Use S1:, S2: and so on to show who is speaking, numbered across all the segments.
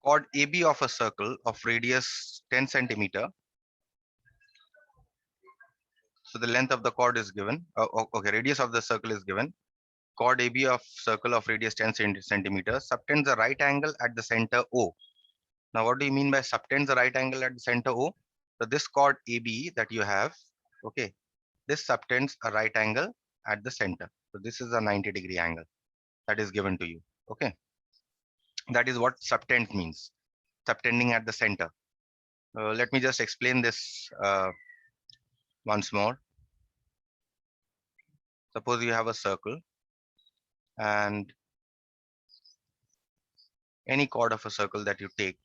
S1: chord AB of a circle of radius 10 centimeter. So the length of the chord is given. Okay, radius of the circle is given. Chord AB of circle of radius 10 centimeters subtends a right angle at the center O. Now, what do you mean by subtends a right angle at the center O? So this chord AB that you have, okay, this subtends a right angle at the center. So this is a 90-degree angle that is given to you. Okay, that is what subtend means. Subtending at the center. Let me just explain this once more. Suppose you have a circle and any chord of a circle that you take,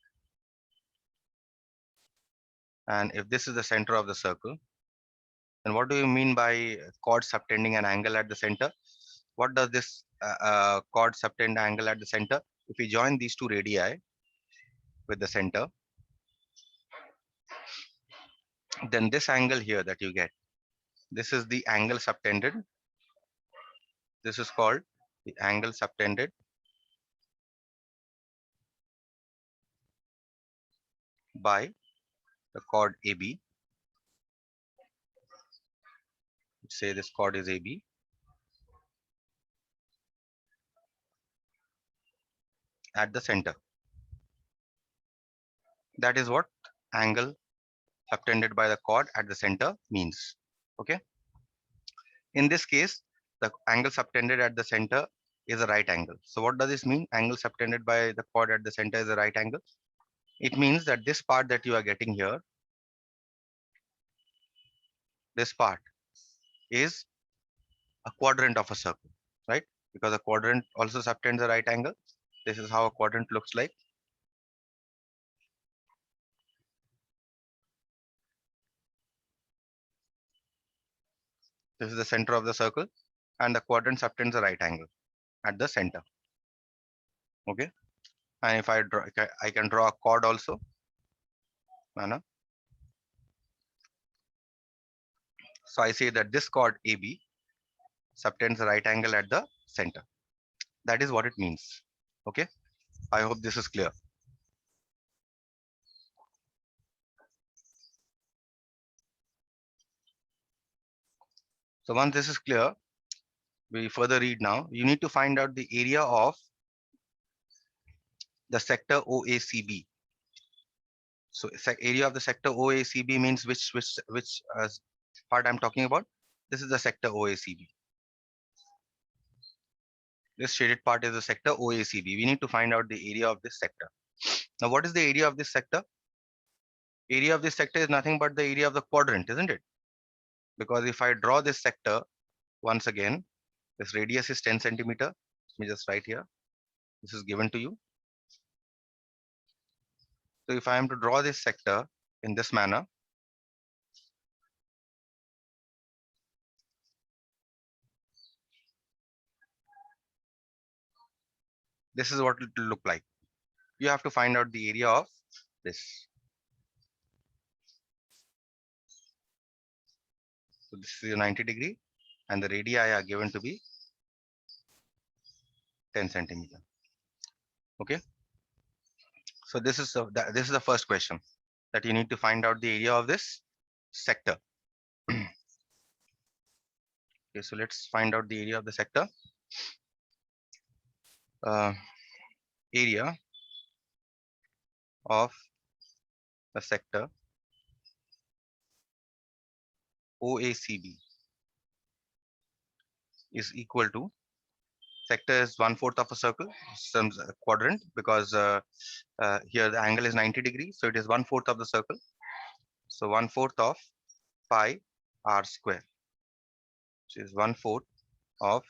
S1: and if this is the center of the circle, then what do you mean by chord subtending an angle at the center? What does this chord subtend angle at the center? If we join these two radii with the center, then this angle here that you get, this is the angle subtended. This is called the angle subtended by the chord AB. Say this chord is AB. At the center. That is what angle subtended by the chord at the center means. Okay. In this case, the angle subtended at the center is a right angle. So what does this mean? Angle subtended by the chord at the center is a right angle. It means that this part that you are getting here, this part is a quadrant of a circle, right? Because a quadrant also subtends a right angle. This is how a quadrant looks like. This is the center of the circle, and the quadrant subtends a right angle at the center. Okay. And if I draw, I can draw a chord also. So I say that this chord AB subtends a right angle at the center. That is what it means. Okay. I hope this is clear. So once this is clear, we further read now. You need to find out the area of the sector OACB. So area of the sector OACB means which part I'm talking about. This is the sector OACB. This shaded part is the sector OACB. We need to find out the area of this sector. Now, what is the area of this sector? Area of this sector is nothing but the area of the quadrant, isn't it? Because if I draw this sector once again, this radius is 10 centimeter. Let me just write here. This is given to you. So if I am to draw this sector in this manner, this is what it will look like. You have to find out the area of this. So this is 90-degree and the radii are given to be 10 centimeter. Okay. So this is the first question, that you need to find out the area of this sector. Okay, so let's find out the area of the sector. Area of the sector OACB is equal to, sector is 1/4 of a circle, some quadrant, because here the angle is 90 degrees, so it is 1/4 of the circle. So 1/4 of pi r square, which is 1/4 of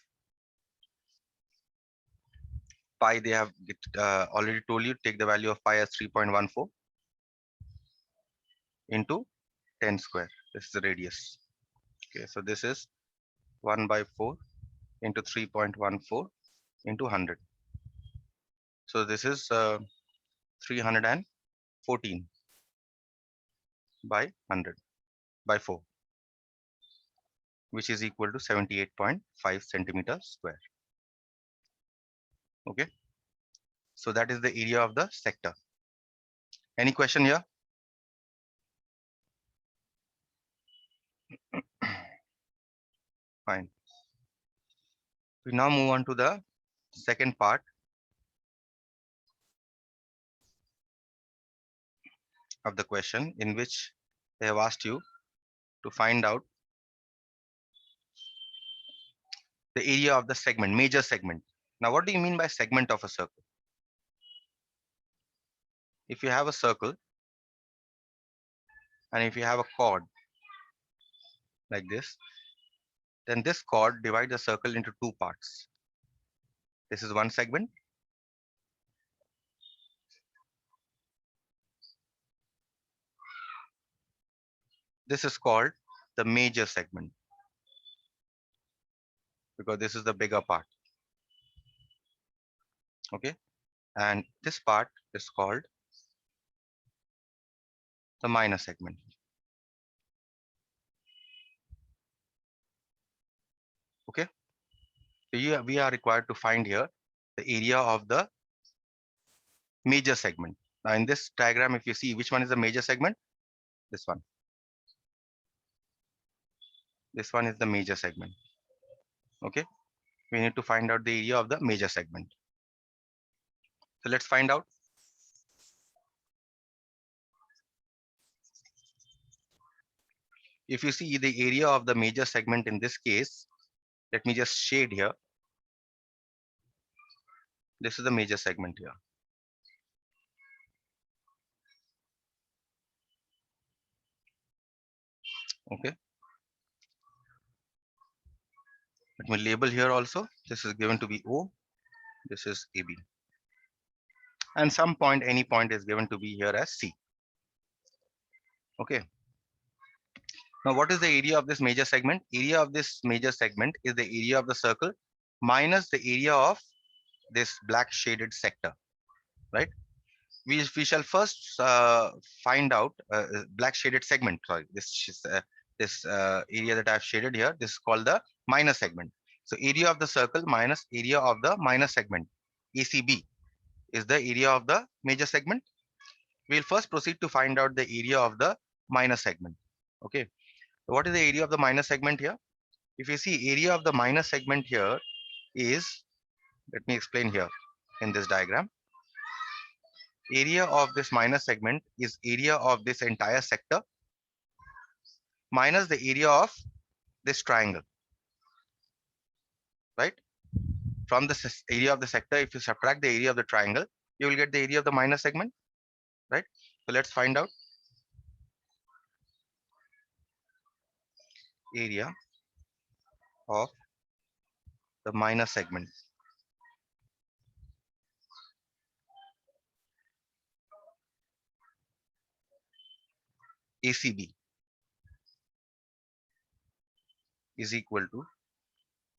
S1: pi. They have already told you, take the value of pi as 3.14 into 10 square. This is the radius. Okay, so this is 1/4 into 3.14 into 100. So this is 314 by 100 by 4, which is equal to 78.5 centimeters square. Okay, so that is the area of the sector. Any question here? Fine. We now move on to the second part of the question, in which they have asked you to find out the area of the segment, major segment. Now, what do you mean by segment of a circle? If you have a circle and if you have a chord like this, then this chord divides the circle into two parts. This is one segment. This is called the major segment because this is the bigger part. Okay. And this part is called the minor segment. Okay. So we are required to find here the area of the major segment. Now in this diagram, if you see which one is the major segment, this one. This one is the major segment. Okay. We need to find out the area of the major segment. So let's find out. If you see the area of the major segment in this case, let me just shade here. This is the major segment here. Okay. Let me label here also. This is given to be O. This is AB. And some point, any point is given to be here as C. Okay. Now, what is the area of this major segment? Area of this major segment is the area of the circle minus the area of this black shaded sector, right? We shall first find out black shaded segment. Sorry, this area that I have shaded here. This is called the minor segment. So area of the circle minus area of the minor segment, ACB, is the area of the major segment. We'll first proceed to find out the area of the minor segment. Okay. So what is the area of the minor segment here? If you see area of the minor segment here is, let me explain here in this diagram. Area of this minor segment is area of this entire sector minus the area of this triangle, right? From the area of the sector, if you subtract the area of the triangle, you will get the area of the minor segment, right? So let's find out area of the minor segment. ACB is equal to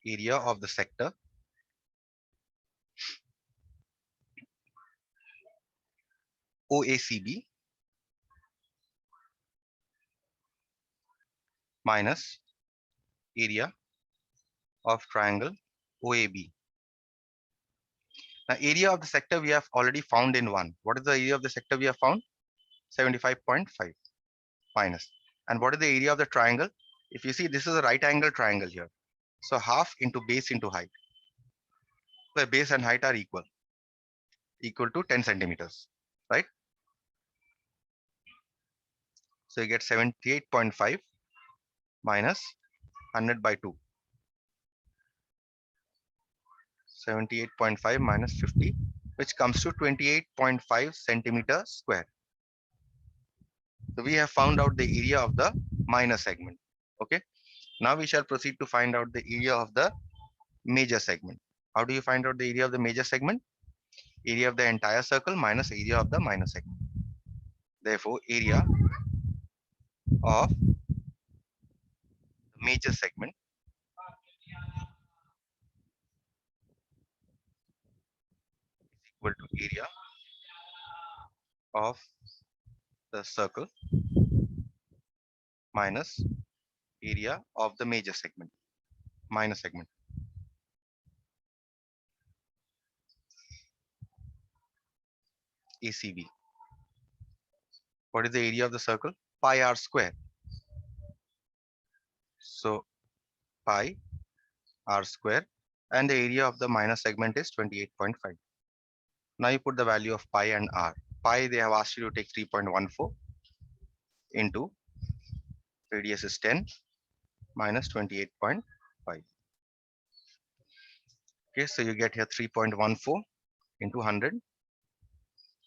S1: area of the sector OACB minus area of triangle OAB. Now, area of the sector we have already found in one. What is the area of the sector we have found? 75.5 minus. And what is the area of the triangle? If you see, this is a right angle triangle here. So half into base into height. The base and height are equal to 10 centimeters, right? So you get 78.5 minus 100 by 2. 78.5 minus 50, which comes to 28.5 centimeter square. So we have found out the area of the minor segment. Okay. Now we shall proceed to find out the area of the major segment. How do you find out the area of the major segment? Area of the entire circle minus area of the minor segment. Therefore, area of the major segment is equal to area of the circle minus area of the major segment, minor segment. ACB. What is the area of the circle? Pi r square. So pi r square, and the area of the minor segment is 28.5. Now you put the value of pi and r. Pi, they have asked you to take 3.14 into radius is 10 minus 28.5. Okay, so you get here 3.14 into 100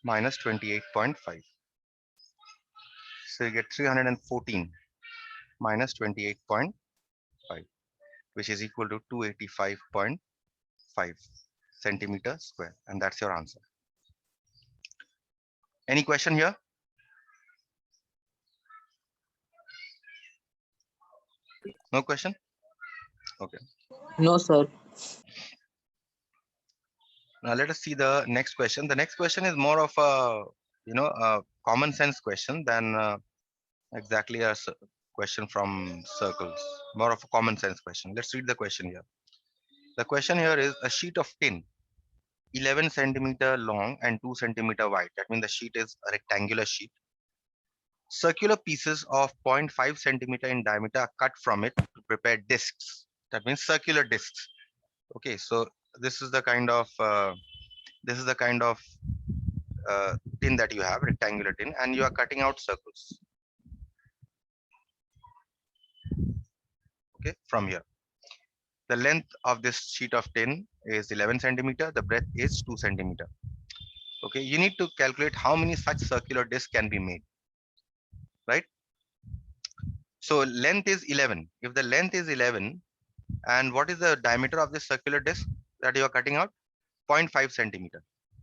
S1: minus 28.5. So you get 314 minus 28.5, which is equal to 285.5 centimeter square, and that's your answer. Any question here? No question? Okay.
S2: No, sir.
S1: Now let us see the next question. The next question is more of a, a common sense question than exactly a question from circles. More of a common sense question. Let's read the question here. The question here is a sheet of tin, 11 centimeter long and 2 centimeter wide. That means the sheet is a rectangular sheet. Circular pieces of 0.5 centimeter in diameter are cut from it to prepare discs. That means circular discs. Okay, so this is the kind of tin that you have, rectangular tin, and you are cutting out circles. Okay, from here. The length of this sheet of tin is 11 centimeter. The breadth is 2 centimeter. Okay, you need to calculate how many such circular discs can be made, right? So length is 11. If the length is 11, and what is the diameter of this circular disc that you are cutting out? 0.5 centimeter.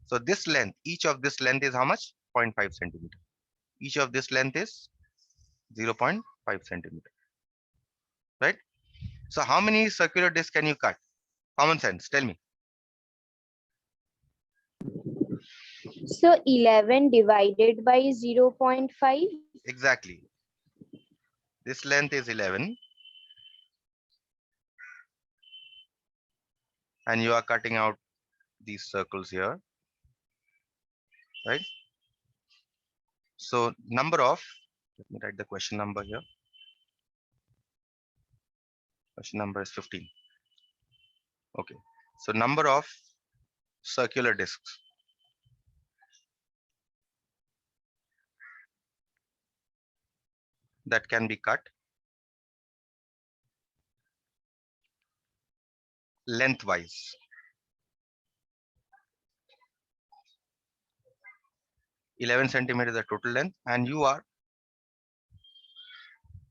S1: So this length, each of this length is how much? 0.5 centimeter. Each of this length is 0.5 centimeter, right? So how many circular discs can you cut? Common sense, tell me.
S3: So 11 divided by 0.5.
S1: Exactly. This length is 11. And you are cutting out these circles here, right? So number of, let me write the question number here. Question number is 15. Okay. So number of circular discs. That can be cut lengthwise. 11 centimeter is the total length, and you are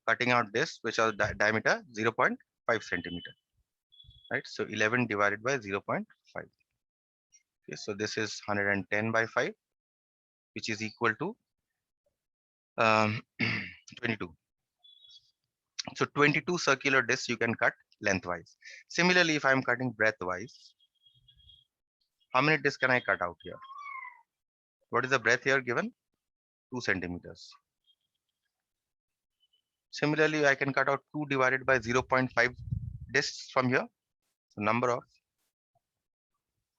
S1: cutting out this, which are diameter 0.5 centimeter, right? So 11 divided by 0.5. Okay, so this is 110 by 5, which is equal to 22. So 22 circular discs you can cut lengthwise. Similarly, if I'm cutting breadthwise, how many discs can I cut out here? What is the breadth here given? 2 centimeters. Similarly, I can cut out 2 divided by 0.5 discs from here. So number of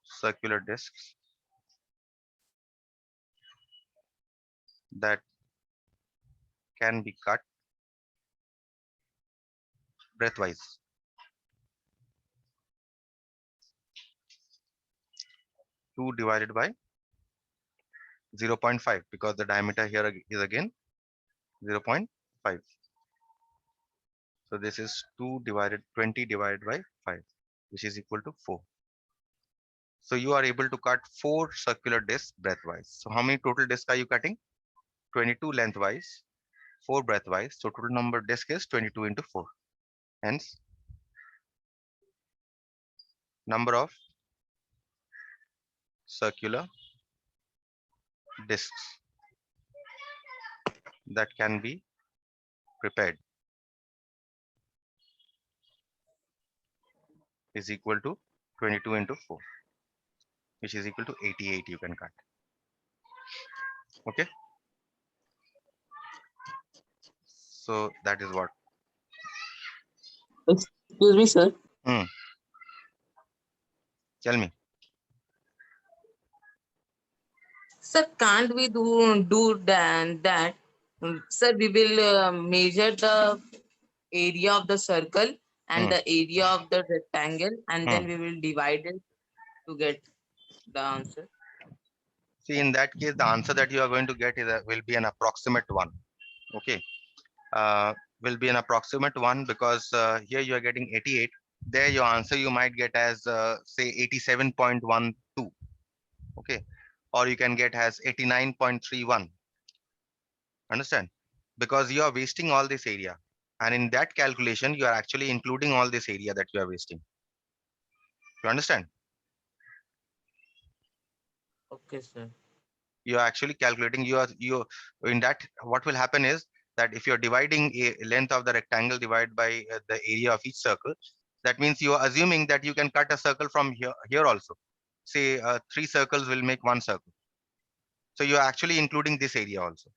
S1: circular discs that can be cut breadthwise. Two divided by 0.5, because the diameter here is again 0.5. So this is 20 divided by 5, which is equal to 4. So you are able to cut 4 circular discs breadthwise. So how many total discs are you cutting? 22 lengthwise, 4 breadthwise. So total number of discs is 22 into 4. Hence, number of circular discs that can be prepared is equal to 22 into 4, which is equal to 88 you can cut. Okay. So that is what.
S2: Excuse me, sir.
S1: Tell me.
S2: Sir, can't we do that
S4: Sir, we will measure the area of the circle and
S1: Hmm.
S4: the area of the rectangle, and then
S1: Hmm.
S4: we will divide it to get the answer.
S1: See, in that case, the answer that you are going to get will be an approximate one. Okay. Will be an approximate one because here you are getting 88. There your answer you might get as say 87.12. Okay. Or you can get as 89.31. Understand? Because you are wasting all this area. And in that calculation, you are actually including all this area that you are wasting. You understand?
S4: Okay, sir.
S1: You are actually calculating you in that what will happen is that if you're dividing a length of the rectangle divided by the area of each circle, that means you are assuming that you can cut a circle from here also. Say 3 circles will make 1 circle. So you are actually including this area also.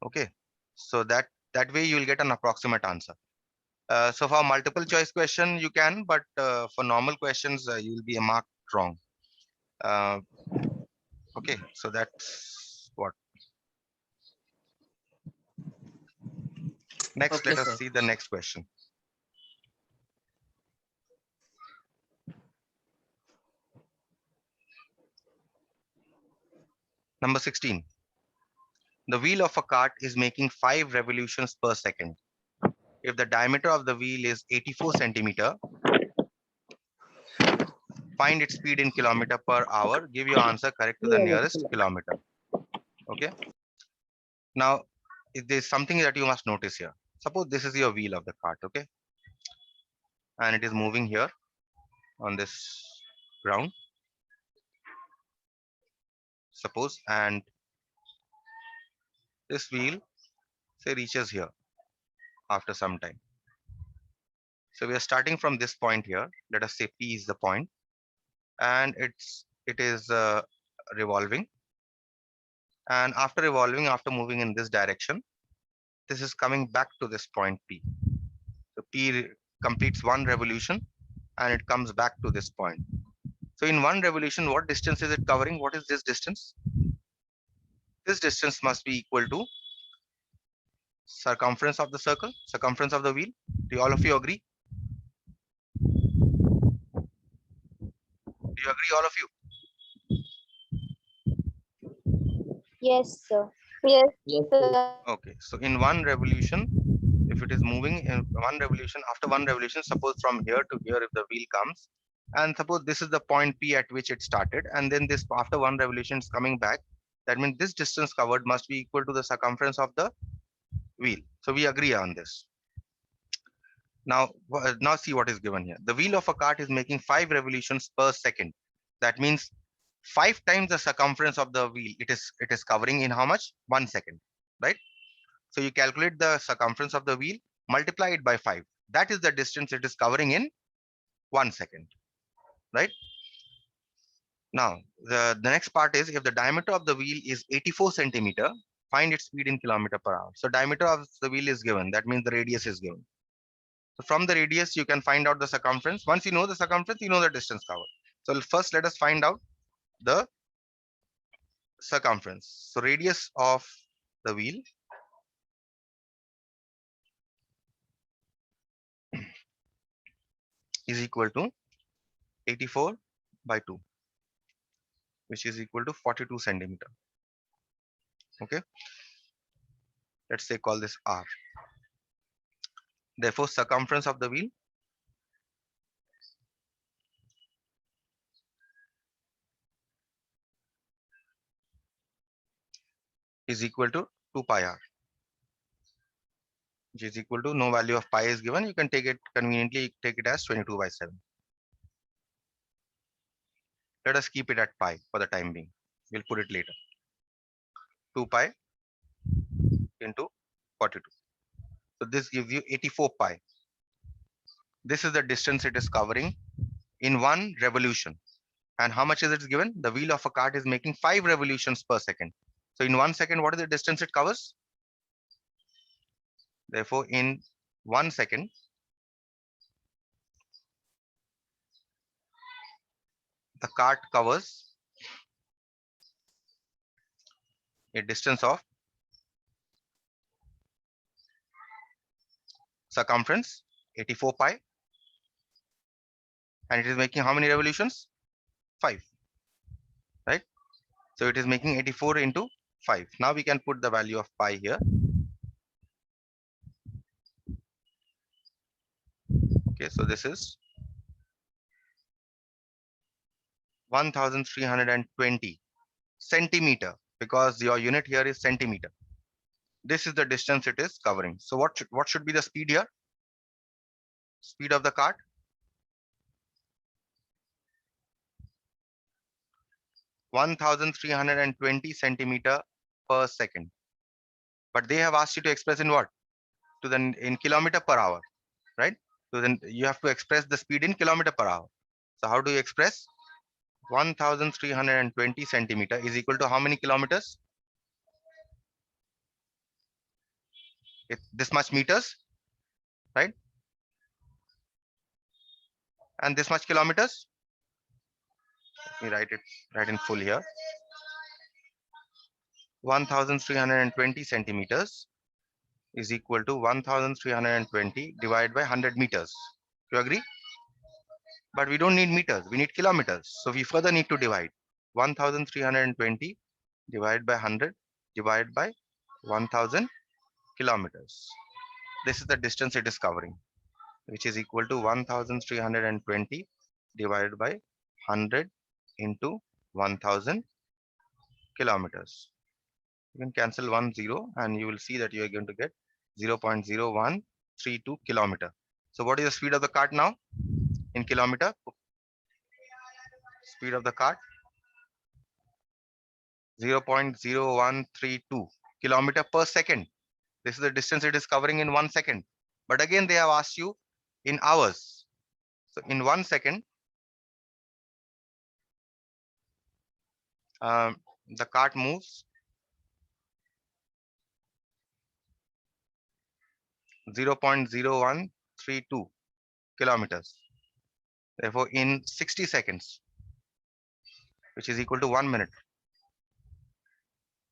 S1: Okay. So that way you will get an approximate answer. So for multiple choice question you can, but for normal questions you will be marked wrong. Uh, okay, so that's what. Next,
S4: Okay,
S1: let us
S4: sir.
S1: see the next question. Number 16. The wheel of a cart is making 5 revolutions per second. If the diameter of the wheel is 84 centimeter, find its speed in kilometer per hour. Give your answer correct to the nearest kilometer. Okay. Now, there's something that you must notice here. Suppose this is your wheel of the cart. Okay. And it is moving here on this ground. Suppose, and this wheel say reaches here after some time. So we are starting from this point here. Let us say P is the point, and it is revolving. And after revolving, after moving in this direction, this is coming back to this point P. So P completes 1 revolution, and it comes back to this point. So in 1 revolution, what distance is it covering? What is this distance? This distance must be equal to circumference of the circle, circumference of the wheel. Do all of you agree? Do you agree, all of you?
S3: Yes, sir. Yes,
S4: Yes, sir.
S3: sir.
S1: Okay, so in 1 revolution, if it is moving in 1 revolution, after 1 revolution, suppose from here to here, if the wheel comes, and suppose this is the point P at which it started, and then this after 1 revolution is coming back, that means this distance covered must be equal to the circumference of the wheel. So we agree on this. Now see what is given here. The wheel of a cart is making 5 revolutions per second. That means 5 times the circumference of the wheel. It is covering in how much? 1 second, right? So you calculate the circumference of the wheel, multiply it by 5. That is the distance it is covering in 1 second, right? Now, the next part is if the diameter of the wheel is 84 centimeter, find its speed in kilometer per hour. So diameter of the wheel is given. That means the radius is given. So from the radius, you can find out the circumference. Once you know the circumference, you know the distance covered. So first, let us find out the circumference. So radius of the wheel is equal to 84 by 2, which is equal to 42 centimeter. Okay. Let's say call this R. Therefore, circumference of the wheel is equal to 2 pi R, which is equal to no value of pi is given. You can take it conveniently, take it as 22 by 7. Let us keep it at pi for the time being. We'll put it later. 2 pi into 42. So this gives you 84 pi. This is the distance it is covering in 1 revolution. And how much is it given? The wheel of a cart is making 5 revolutions per second. So in 1 second, what is the distance it covers? Therefore, in 1 second, the cart covers a distance of circumference 84 pi, and it is making how many revolutions? 5, right? So it is making 84 into 5. Now we can put the value of pi here. Okay, so this is 1320 centimeter, because your unit here is centimeter. This is the distance it is covering. So what should be the speed here? Speed of the cart? 1320 centimeter per second. But they have asked you to express in what? In kilometer per hour, right? So then you have to express the speed in kilometer per hour. So how do you express? 1320 centimeter is equal to how many kilometers? This much meters, right? And this much kilometers. Let me write it right in full here. 1320 centimeters is equal to 1320 divided by 100 meters. You agree? But we don't need meters, we need kilometers. So we further need to divide 1320 divided by 100 divided by 1000 kilometers. This is the distance it is covering, which is equal to 1320 divided by 100 into 1000 kilometers. You can cancel 10 and you will see that you are going to get 0.0132 kilometer. So what is the speed of the cart now in kilometer? Speed of the cart 0.0132 kilometer per second. This is the distance it is covering in 1 second. But again, they have asked you in hours. So in 1 second, the cart moves 0.0132 kilometers. Therefore, in 60 seconds, which is equal to 1 minute,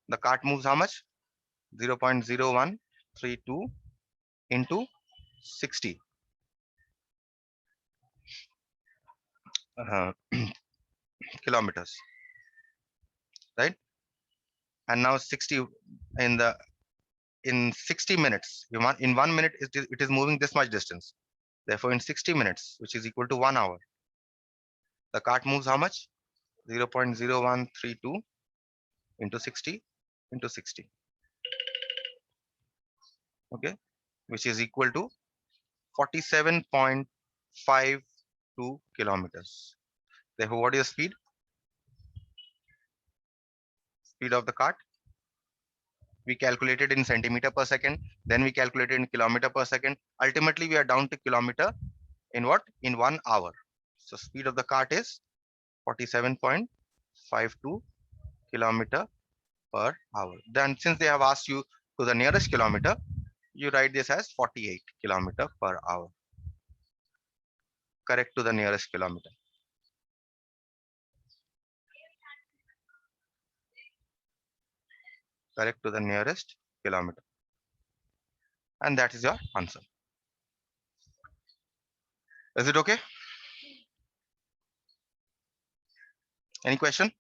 S1: the cart moves how much? 0.0132 into 60. Kilometers, right? And now 60 in 60 minutes, in 1 minute it is moving this much distance. Therefore, in 60 minutes, which is equal to 1 hour, the cart moves how much? 0.0132 into 60 into 60. Okay, which is equal to 47.52 kilometers. Therefore, what is the speed? Speed of the cart? We calculated in centimeter per second, then we calculated in kilometer per second. Ultimately, we are down to kilometer in what? In 1 hour. So speed of the cart is 47.52 kilometer per hour. Then since they have asked you to the nearest kilometer, you write this as 48 kilometer per hour. Correct to the nearest kilometer. Correct to the nearest kilometer. And that is your answer. Is it okay? Any question?